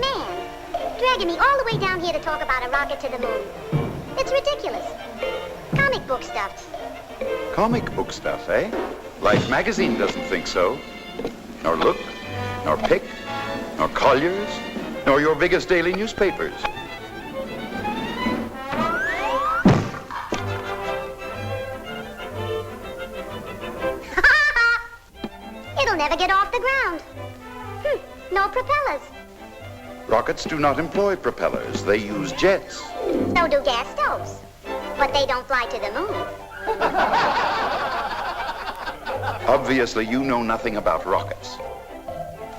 man, dragging me all the way down here to talk about a rocket to the moon. It's ridiculous. Comic book stuff. Comic book stuff, eh? Life magazine doesn't think so. Nor Look, nor Pick, nor Collier's, nor your biggest daily newspapers. It'll never get off the ground. No propellers. Rockets do not employ propellers. They use jets. So do gas stoves. But they don't fly to the moon. Obviously, you know nothing about rockets.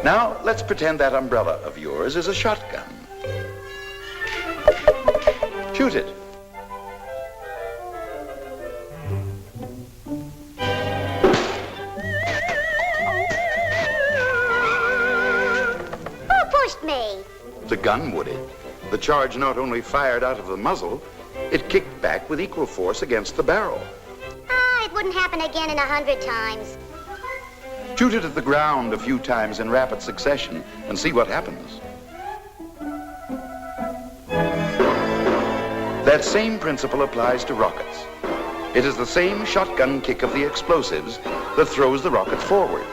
Now, let's pretend that umbrella of yours is a shotgun. Shoot it. Who pushed me? The gun, Woody. The charge not only fired out of the muzzle, it kicked back with equal force against the barrel. It wouldn't happen again in 100 times. Shoot it at the ground a few times in rapid succession and see what happens. That same principle applies to rockets. It is the same shotgun kick of the explosives that throws the rocket forward.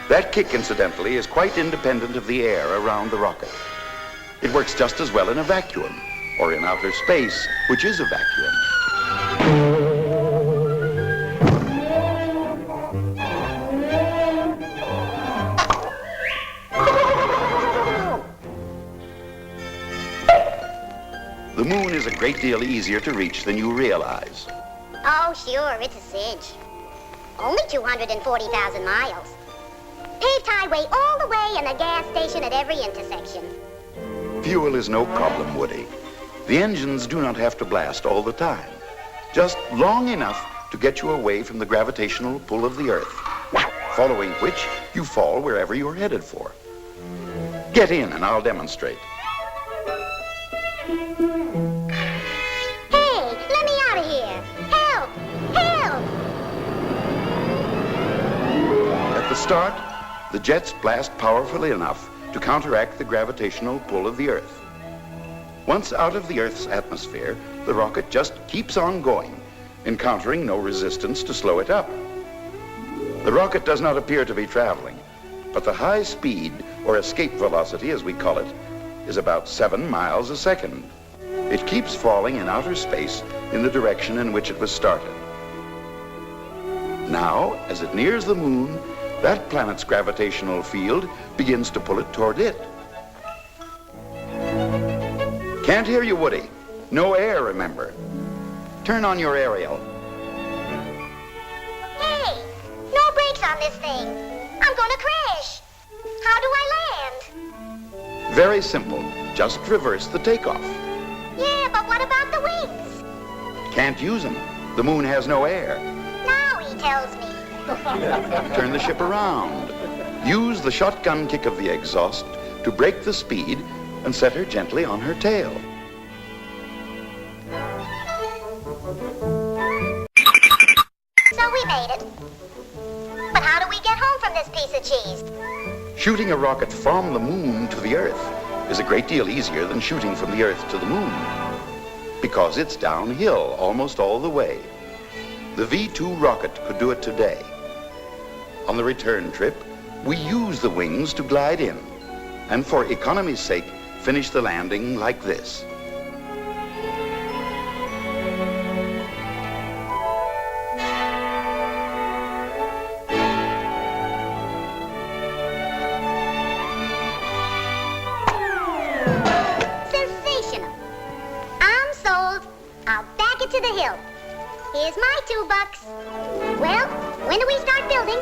That kick, incidentally, is quite independent of the air around the rocket. It works just as well in a vacuum, or in outer space, which is a vacuum. The moon is a great deal easier to reach than you realize. Oh, sure, it's a cinch. Only 240,000 miles. Paved highway all the way and a gas station at every intersection. Fuel is no problem, Woody. The engines do not have to blast all the time. Just long enough to get you away from the gravitational pull of the Earth, following which you fall wherever you're headed for. Get in and I'll demonstrate. Hey, let me out of here. Help! Help! At the start, the jets blast powerfully enough to counteract the gravitational pull of the Earth. Once out of the Earth's atmosphere, the rocket just keeps on going, encountering no resistance to slow it up. The rocket does not appear to be traveling, but the high speed, or escape velocity as we call it, is about 7 miles a second. It keeps falling in outer space in the direction in which it was started. Now, as it nears the moon, that planet's gravitational field begins to pull it toward it. Can't hear you, Woody. No air, remember. Turn on your aerial. Hey, no brakes on this thing. I'm gonna crash. How do I land? Very simple. Just reverse the takeoff. Yeah, but what about the wings? Can't use them. The moon has no air. Now he tells me. Turn the ship around. Use the shotgun kick of the exhaust to break the speed and set her gently on her tail. So we made it. But how do we get home from this piece of cheese? Shooting a rocket from the moon to the Earth is a great deal easier than shooting from the Earth to the moon, because it's downhill almost all the way. The V-2 rocket could do it today. On the return trip, we use the wings to glide in, and for economy's sake, finish the landing like this. Sensational. I'm sold. I'll back it to the hill. Here's my $2. Well, when do we start building?